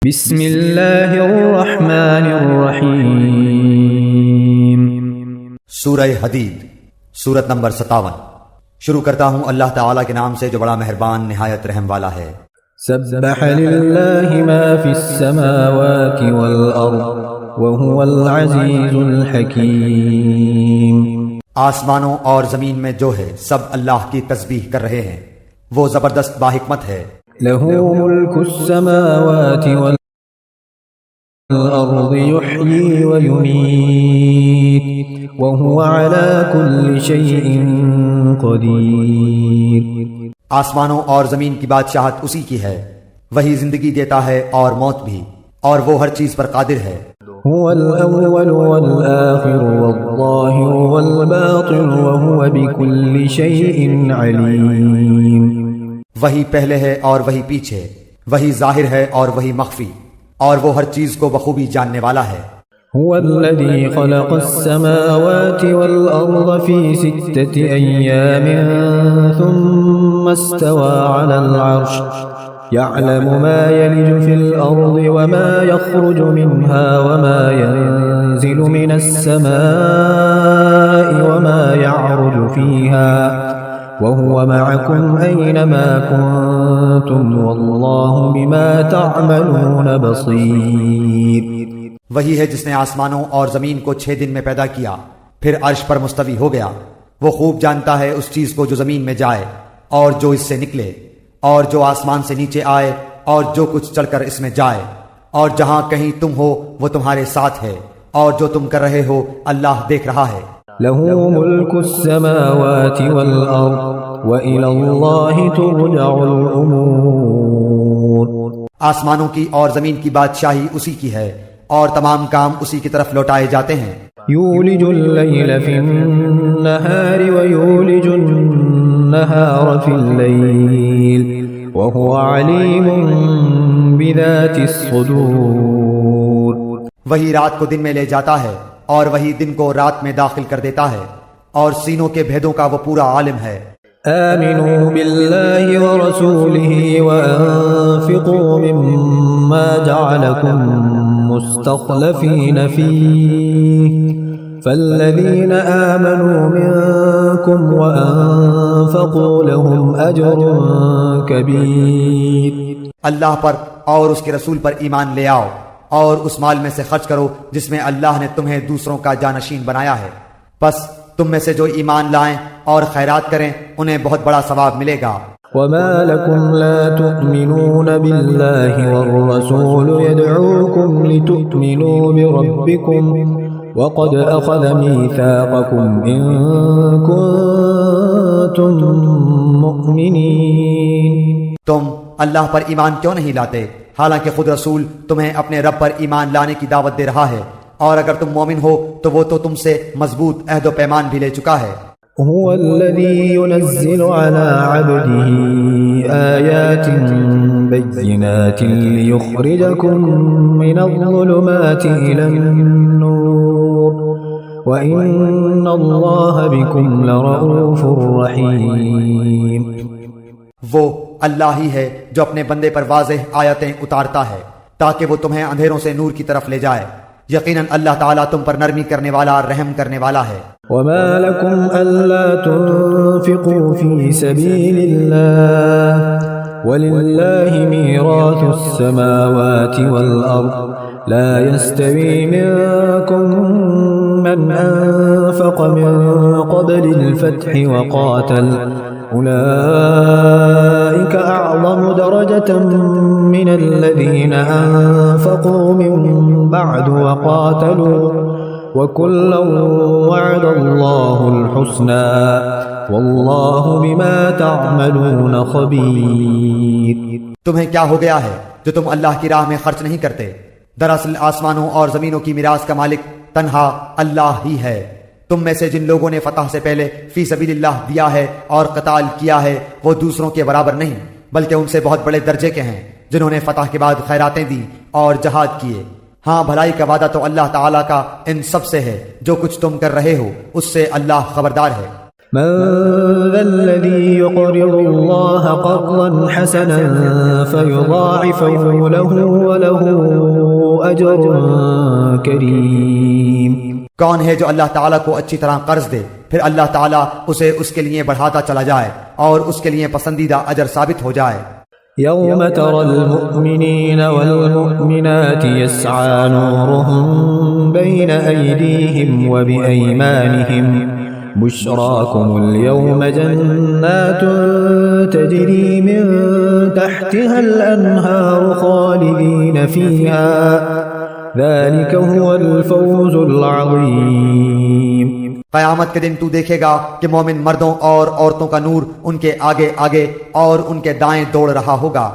بسم اللہ الرحمن الرحیم۔ سورہ حدید، سورت نمبر 57۔ شروع کرتا ہوں اللہ تعالیٰ کے نام سے جو بڑا مہربان نہایت رحم والا ہے۔ سبح للہ ما فی السماوات والارض وهو العزیز الحکیم۔ آسمانوں اور زمین میں جو ہے سب اللہ کی تسبیح کر رہے ہیں، وہ زبردست باحکمت ہے۔ لہ ملک السماوات والارض یحیی ویمیت وهو علی کل شیء قدیر۔ آسمانوں اور زمین کی بادشاہت اسی کی ہے، وہی زندگی دیتا ہے اور موت بھی، اور وہ ہر چیز پر قادر ہے۔ هو الأول والآخر والظاهر والباطن وهو بكل شيء عليم۔ وہی پہلے ہے اور وہی پیچھے، وہی ظاہر ہے اور وہی مخفی، اور وہ ہر چیز کو بخوبی جاننے والا ہے۔ هو الذي خلق السماوات والأرض في 6 أيام ثم استوى على العرش يعلم ما يلج في الأرض وما يخرج منها وما ينزل من السماء وما يعرج فيها وهو معكم أينما كنتم والله بما تعملون بصير۔ وہی ہے جس نے آسمانوں اور زمین کو 6 دن میں پیدا کیا، پھر عرش پر مستوی ہو گیا۔ وہ خوب جانتا ہے اس چیز کو جو زمین میں جائے اور جو اس سے نکلے، اور جو آسمان سے نیچے آئے اور جو کچھ چڑھ کر اس میں جائے، اور جہاں کہیں تم ہو وہ تمہارے ساتھ ہے، اور جو تم کر رہے ہو اللہ دیکھ رہا ہے۔ لہ ملک السماوات والارض وإلی اللہ ترجع الامور۔ آسمانوں کی اور زمین کی بادشاہی اسی کی ہے، اور تمام کام اسی کی طرف لوٹائے جاتے ہیں۔ یولج اللیل فی النہار ویولج النہار فی اللیل وہو علیم بذات الصدور۔ وہی رات کو دن میں لے جاتا ہے اور وہی دن کو رات میں داخل کر دیتا ہے، اور سینوں کے بھیدوں کا وہ پورا عالم ہے۔ آمنوا باللہ ورسولہ وانفقوا مما جعلکم مستخلفین فیہ فالذین آمنوا منکم وانفقوا لهم اجر کبیر۔ اللہ پر اور اس کے رسول پر ایمان لے آؤ، اور اس مال میں سے خرچ کرو جس میں اللہ نے تمہیں دوسروں کا جانشین بنایا ہے، پس تم میں سے جو ایمان لائیں اور خیرات کریں انہیں بہت بڑا ثواب ملے گا۔ وما لكم لا تؤمنون بالله والرسول يدعوكم لتؤمنوا بربكم وقد أخذ ميثاقكم إن كنتم مؤمنين۔ تم اللہ پر ایمان کیوں نہیں لاتے حالانکہ خود رسول تمہیں اپنے رب پر ایمان لانے کی دعوت دے رہا ہے، اور اگر تم مومن ہو تو وہ تو تم سے مضبوط عہد و پیمان بھی لے چکا ہے۔ هو الذي ينزل على عبده آيات بينات ليخرجكم من الظلمات إلى النور وإن الله بكم لرؤوف رحيم۔ وہ اللہ ہی ہے جو اپنے بندے پر واضح آیتیں اتارتا ہے تاکہ وہ تمہیں اندھیروں سے نور کی طرف لے جائے، یقیناً اللہ تعالیٰ تم پر نرمی کرنے والا رحم کرنے والا ہے۔ وما لكم ألا تنفقوا في سبيل الله ولله ميراث السماوات والأرض لا يستوي منكم من أنفق من قبل الفتح وقاتل أولئك أعظم درجة من الذين أنفقوا من بعد وقاتلوا وَكُلًّا وَعَدَ اللَّهُ الْحُسْنَى وَاللَّهُ بِمَا تَعْمَلُونَ خَبِيرٌ۔ تمہیں کیا ہو گیا ہے جو تم اللہ کی راہ میں خرچ نہیں کرتے؟ دراصل آسمانوں اور زمینوں کی میراث کا مالک تنہا اللہ ہی ہے۔ تم میں سے جن لوگوں نے فتح سے پہلے فی سبیل اللہ دیا ہے اور قتال کیا ہے وہ دوسروں کے برابر نہیں، بلکہ ان سے بہت بڑے درجے کے ہیں جنہوں نے فتح کے بعد خیراتیں دی اور جہاد کیے۔ ہاں، بھلائی کا وعدہ تو اللہ تعالیٰ کا ان سب سے ہے، جو کچھ تم کر رہے ہو اس سے اللہ خبردار ہے۔ من ذا الذي يقرض الله قرضا حسنا فيضاعفه له وله أجر كريم. کون ہے جو اللہ تعالیٰ کو اچھی طرح قرض دے پھر اللہ تعالیٰ اسے اس کے لیے بڑھاتا چلا جائے اور اس کے لیے پسندیدہ اجر ثابت ہو جائے. يوم ترى المؤمنين والمؤمنات يسعى نورهم بين أيديهم وبأيمانهم بشراكم اليوم جنات تجري من تحتها الأنهار خالدين فيها ذلك هو الفوز العظيم. قیامت کے دن تو دیکھے گا کہ مومن مردوں اور عورتوں کا نور ان کے آگے آگے اور ان کے دائیں دوڑ رہا ہوگا.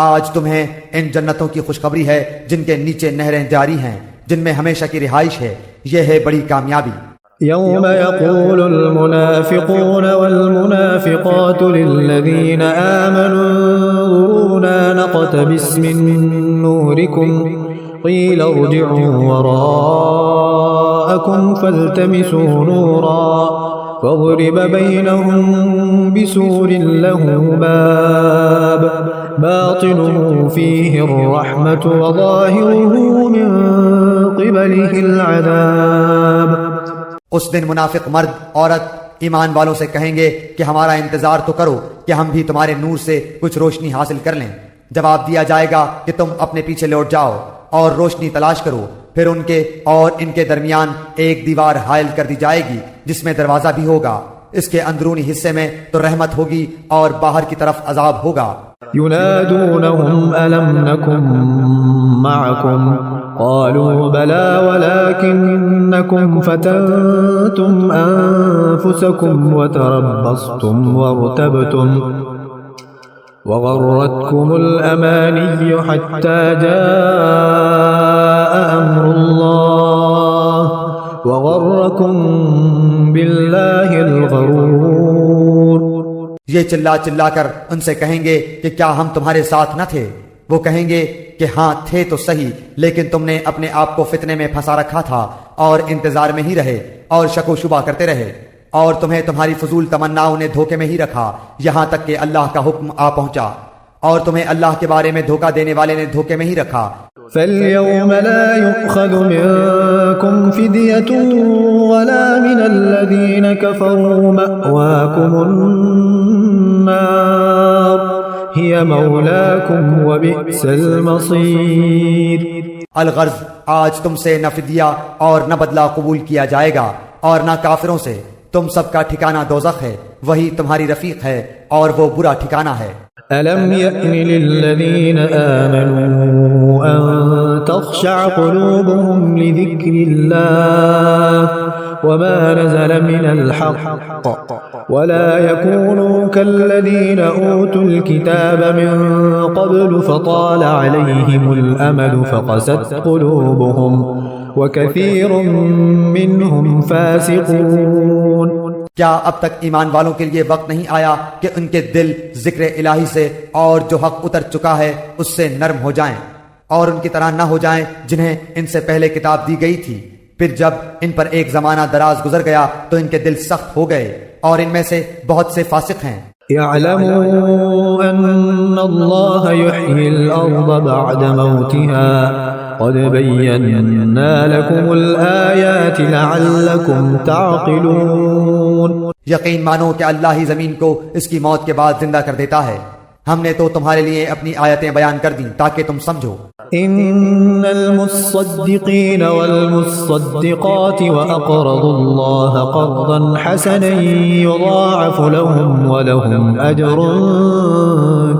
آج تمہیں ان جنتوں کی خوشخبری ہے جن کے نیچے نہریں جاری ہیں جن میں ہمیشہ کی رہائش ہے. یہ ہے بڑی کامیابی. يوم يقول المنافقون والمنافقات للذين آمنوا انظرونا نقتبس من نوركم قيل ارجعوا وراءكم فالتمسوا نورا فاضرب بينهم بسور له باب باطنه فيه الرحمة وظاهره من قبله العذاب. اس دن منافق مرد عورت ایمان والوں سے کہیں گے کہ ہمارا انتظار تو کرو کہ ہم بھی تمہارے نور سے کچھ روشنی حاصل کر لیں. جواب دیا جائے گا کہ تم اپنے پیچھے لوٹ جاؤ اور روشنی تلاش کرو. پھر ان کے اور ان کے درمیان ایک دیوار حائل کر دی جائے گی جس میں دروازہ بھی ہوگا. اس کے اندرونی حصے میں تو رحمت ہوگی اور باہر کی طرف عذاب ہوگا. ينادونهم ألم نكن معكم قالوا بلى ولكنكم فتنتم أنفسكم وتربصتم وارتبتم وغرتكم الأماني حتى جاء أمر الله وغركم بالله الغرور. یہ چلا چلا کر ان سے کہیں گے کہ کیا ہم تمہارے ساتھ نہ تھے؟ وہ کہیں گے کہ ہاں تھے تو صحیح، لیکن تم نے اپنے آپ کو فتنے میں پھنسا رکھا تھا اور انتظار میں ہی رہے اور شک و شبہ کرتے رہے اور تمہیں تمہاری فضول تمناؤں نے دھوکے میں ہی رکھا یہاں تک کہ اللہ کا حکم آ پہنچا اور تمہیں اللہ کے بارے میں دھوکہ دینے والے نے دھوکے میں ہی رکھا. فَالْيَوْمَ لَا يُؤْخَذُ مِنْكُمْ فِدْيَةٌ وَلَا مِنَ الَّذِينَ كَفَرُوا مَأْوَاكُمُ النَّارُ هِيَ مَوْلَاكُمْ وَبِئْسَ الْمَصِيرُ. الغرض آج تم سے نہ فدیہ اور نہ بدلہ قبول کیا جائے گا اور نہ کافروں سے. تم سب کا ٹھکانہ دوزخ ہے، وہی تمہاری رفیق ہے اور وہ برا ٹھکانہ ہے. أَلَمْ يَأْنِ لِلَّذِينَ آمَنُوا أَن تَخْشَعَ قُلُوبُهُمْ لِذِكْرِ اللَّهِ وَمَا نَزَلَ مِنَ الْحَقِّ وَلَا يَكُونُوا كَالَّذِينَ أُوتُوا الْكِتَابَ مِن قَبْلُ فَطَالَ عَلَيْهِمُ الْأَمَدُ فَقَسَتْ قُلُوبُهُمْ وَكَثِيرٌ مِّنْهُمْ فَاسِقُونَ. کیا اب تک ایمان والوں کے لیے وقت نہیں آیا کہ ان کے دل ذکر الہی سے اور جو حق اتر چکا ہے اس سے نرم ہو جائیں اور ان کی طرح نہ ہو جائیں جنہیں ان سے پہلے کتاب دی گئی تھی. پھر جب ان پر ایک زمانہ دراز گزر گیا تو ان کے دل سخت ہو گئے اور ان میں سے بہت سے فاسق ہیں. اعلموا ان اللہ یحیی الارض بعد موتها قد بينا لكم الآيات لعلكم تعقلون. یقین مانو کہ اللہ ہی زمین کو اس کی موت کے بعد زندہ کر دیتا ہے. ہم نے تو تمہارے لیے اپنی آیتیں بیان کر دیں تاکہ تم سمجھو. ان المصدقین والمصدقات واقرضوا اللہ قرضا حسنا یضاعف لهم ولهم اجر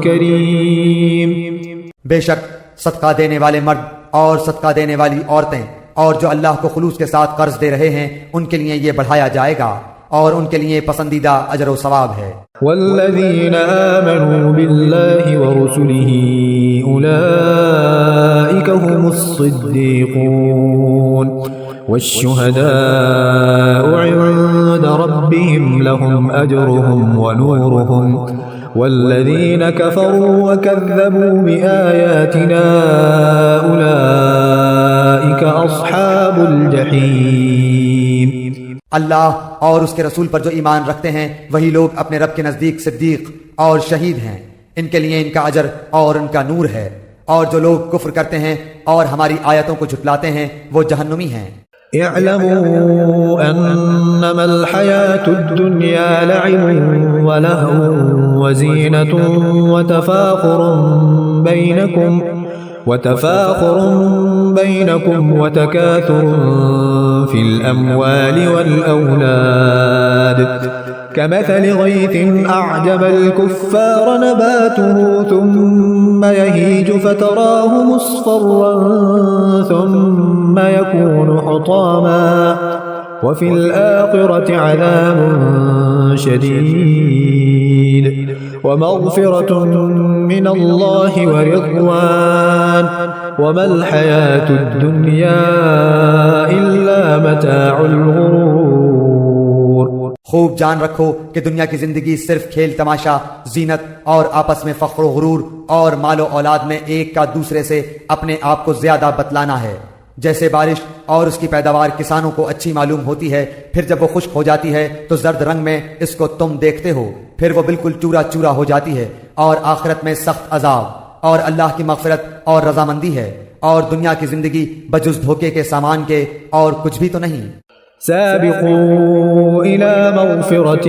کریم. بے شک صدقہ دینے والے مرد اور صدقہ دینے والی عورتیں اور جو اللہ کو خلوص کے ساتھ قرض دے رہے ہیں ان کے لیے یہ بڑھایا جائے گا اور ان کے لیے پسندیدہ اجر و ثواب ہے. والذین آمنوا باللہ ورسلہ اولئک هم الصدیقون والشهداء عند ربهم لهم اجرهم ونورهم والذين كفروا وكذبوا بآياتنا أولئك أصحاب الجحيم. اللہ اور اس کے رسول پر جو ایمان رکھتے ہیں وہی لوگ اپنے رب کے نزدیک صدیق اور شہید ہیں، ان کے لیے ان کا اجر اور ان کا نور ہے، اور جو لوگ کفر کرتے ہیں اور ہماری آیتوں کو جھٹلاتے ہیں وہ جہنمی ہیں۔ اعلموا انما الحياة الدنيا لعب ولهو وزينة وتفاخر بينكم وتكاثر في الأموال والأولاد كمثل غيث أعجب الكفار نباته ثم يهيج فتراه مصفرا ثم يكون حطاما وفي الآخرة عذاب شديد ومغفرة من الله ورضوان وما الحياة الدنيا إلا متاع الغرور۔ خوب جان رکھو کہ دنیا کی زندگی صرف کھیل تماشا، زینت اور آپس میں فخر و غرور اور مال و اولاد میں ایک کا دوسرے سے اپنے آپ کو زیادہ بتلانا ہے۔ جیسے بارش اور اس کی پیداوار کسانوں کو اچھی معلوم ہوتی ہے، پھر جب وہ خشک ہو جاتی ہے تو زرد رنگ میں اس کو تم دیکھتے ہو، پھر وہ بالکل چورا چورا ہو جاتی ہے، اور آخرت میں سخت عذاب اور اللہ کی مغفرت اور رضامندی ہے، اور دنیا کی زندگی بجز دھوکے کے سامان کے اور کچھ بھی تو نہیں۔ سابقوا إلى مغفرة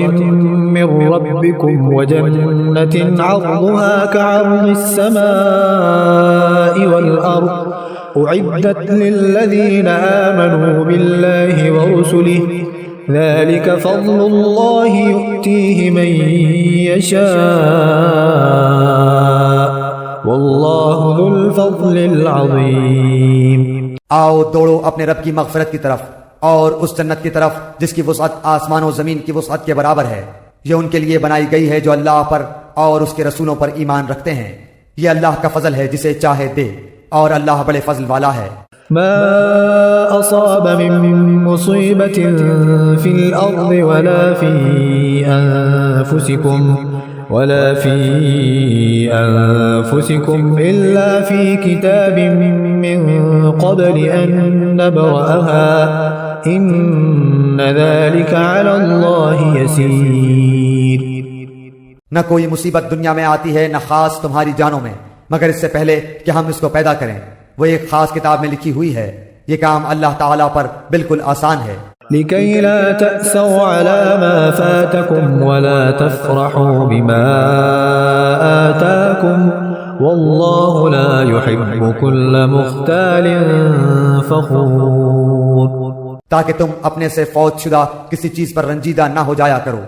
من ربكم وجنة عرضها كعرض السماء والأرض أعدت للذين آمنوا بالله ورسله ذلك فضل الله يؤتيه من يشاء والله ذو الفضل العظيم۔ آؤ دوڑو اپنے رب کی مغفرت کی طرف اور اس جنت کی طرف جس کی وسعت آسمان و زمین کی وسعت کے برابر ہے، یہ ان کے لیے بنائی گئی ہے جو اللہ پر اور اس کے رسولوں پر ایمان رکھتے ہیں، یہ اللہ کا فضل ہے جسے چاہے دے، اور اللہ بڑے فضل والا ہے۔ ما أصاب من مصيبة في الأرض ولا في أنفسكم إلا في كتاب من قبل أن نبرأها إن ذلك على الله يسير۔ نہ کوئی مصیبت دنیا میں آتی ہے نہ خاص تمہاری جانوں میں مگر اس سے پہلے کہ ہم اس کو پیدا کریں، وہ ایک خاص کتاب میں لکھی ہوئی ہے، یہ کام اللہ تعالیٰ پر بالکل آسان ہے۔ لكي لا تأسوا على ما فاتكم ولا تفرحوا بما آتاكم والله لا يحب كل مختال فخور، تاکہ تم اپنے سے فوت شدہ کسی چیز پر رنجیدہ نہ ہو جایا کرو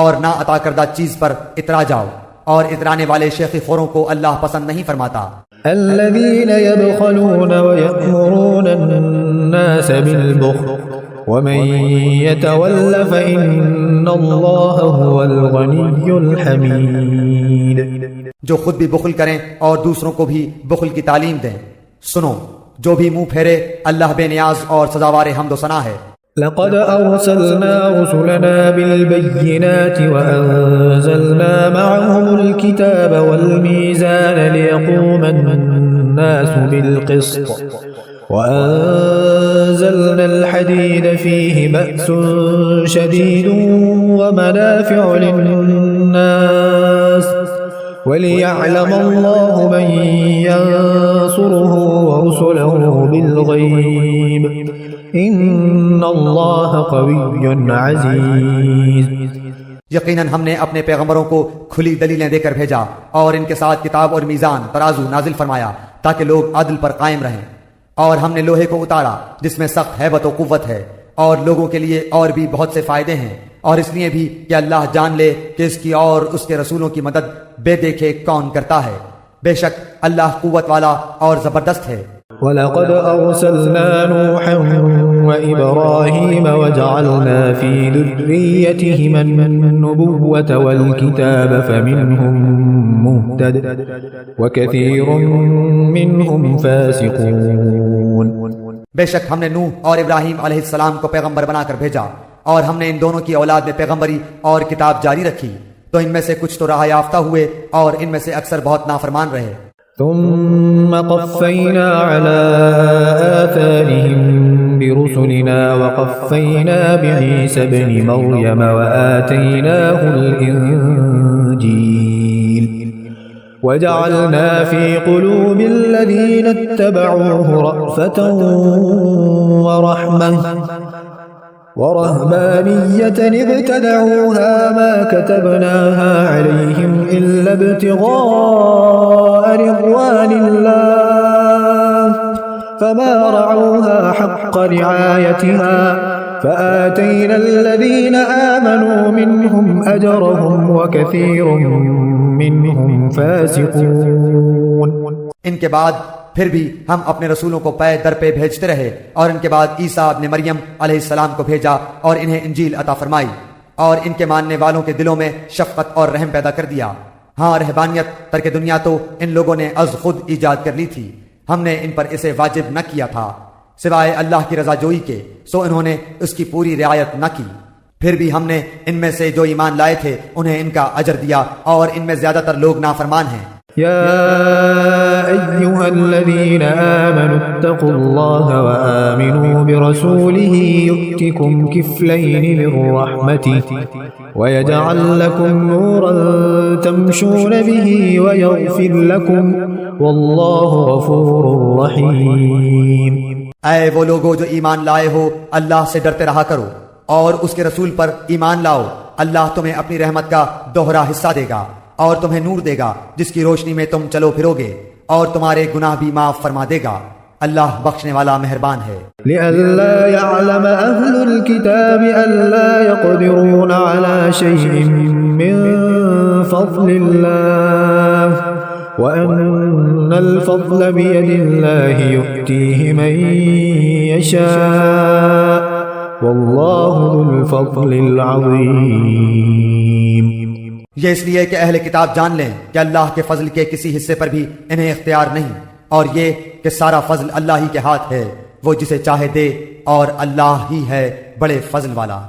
اور نہ عطا کردہ چیز پر اترا جاؤ، اور اترانے والے شیخی خوروں کو اللہ پسند نہیں فرماتا۔ الذين يبخلون ويأمرون الناس بالبخل ومن يتول فإن الله هو الغني الحميد۔ جو خود بھی بخل کریں اور دوسروں کو بھی بخل کی تعلیم دیں، سنو جو بھی منہ پھیرے اللہ بے نیاز اور سزاوار حمد و ثنا ہے۔ لقد أرسلنا رسلنا بالبينات وأنزلنا معهم الكتاب والميزان ليقوم الناس بالقسط وأنزلنا الحديد فيه بأس شديد ومنافع للناس وليعلم الله من ينصره ورسله بالغيب إن الله قوي عزيز۔ یقیناً ہم نے اپنے پیغمبروں کو کھلی دلیلیں دے کر بھیجا اور ان کے ساتھ کتاب اور میزان ترازو نازل فرمایا تاکہ لوگ عدل پر قائم رہیں، اور ہم نے لوہے کو اتارا جس میں سخت ہیبت و قوت ہے، اور لوگوں کے لیے اور بھی بہت سے فائدے ہیں، اور اس لیے بھی کہ اللہ جان لے کہ اس کی اور اس کے رسولوں کی مدد بے دیکھے کون کرتا ہے، بے شک اللہ قوت والا اور زبردست ہے۔ وَلَقَدْ أَرْسَلْنَا نُوحًا وَإِبْرَاهِيمَ وَجَعَلْنَا فِي ذُرِّيَّتِهِمَا النُّبُوَّةَ وَالْكِتَابَ فَمِنْهُمْ مُهْتَدٍ وَكَثِيرٌ مِّنْهُمْ فَاسِقُونَ۔ بے شک ہم نے نوح اور ابراہیم علیہ السلام کو پیغمبر بنا کر بھیجا، اور ہم نے ان دونوں کی اولاد میں پیغمبری اور کتاب جاری رکھی، تو ان میں سے کچھ تو راہ یافتہ ہوئے اور ان میں سے اکثر بہت نافرمان رہے۔ ثم قفينا على آثارهم برسلنا وقفينا بعيسى ابن مريم وآتيناه الإنجيل وجعلنا في قلوب الذين اتبعوه رأفة ورهبانية ابتدعوها ما كتبناها عليهم إلا ابتغاء رضوان الله فما رعوها حق رعايتها فآتينا الذين آمنوا منهم أجرهم وكثير منهم فاسقون. ان کے بعد پھر بھی ہم اپنے رسولوں کو پے در پہ بھیجتے رہے، اور ان کے بعد عیسیٰ ابن مریم علیہ السلام کو بھیجا اور انہیں انجیل عطا فرمائی اور ان کے ماننے والوں کے دلوں میں شفقت اور رحم پیدا کر دیا. ہاں، رہبانیت ترک دنیا تو ان لوگوں نے از خود ایجاد کر لی تھی، ہم نے ان پر اسے واجب نہ کیا تھا سوائے اللہ کی رضا جوئی کے، سو انہوں نے اس کی پوری رعایت نہ کی. پھر بھی ہم نے ان میں سے جو ایمان لائے تھے انہیں ان کا اجر دیا، اور ان میں زیادہ تر لوگ نافرمان ہیں. يا أيها الذين آمنوا اتقوا الله وآمنوا برسوله يؤتكم كفلين من رحمته ويجعل لكم نورا تمشون به ويغفر لكم والله غفور رحيم. اے وہ لوگو جو ایمان لائے ہو، اللہ سے ڈرتے رہا کرو اور اس کے رسول پر ایمان لاؤ، اللہ تمہیں اپنی رحمت کا دوہرا حصہ دے گا اور تمہیں نور دے گا جس کی روشنی میں تم چلو پھرو گے، اور تمہارے گناہ بھی معاف فرما دے گا. اللہ بخشنے والا مہربان ہے. لئلا يعلم أهل الكتاب ألا يقدرون على شيء من فضل الله وأن الفضل بيد الله يؤتيه من يشاء والله ذو الفضل العظيم. یہ اس لیے کہ اہل کتاب جان لیں کہ اللہ کے فضل کے کسی حصے پر بھی انہیں اختیار نہیں، اور یہ کہ سارا فضل اللہ ہی کے ہاتھ ہے، وہ جسے چاہے دے، اور اللہ ہی ہے بڑے فضل والا.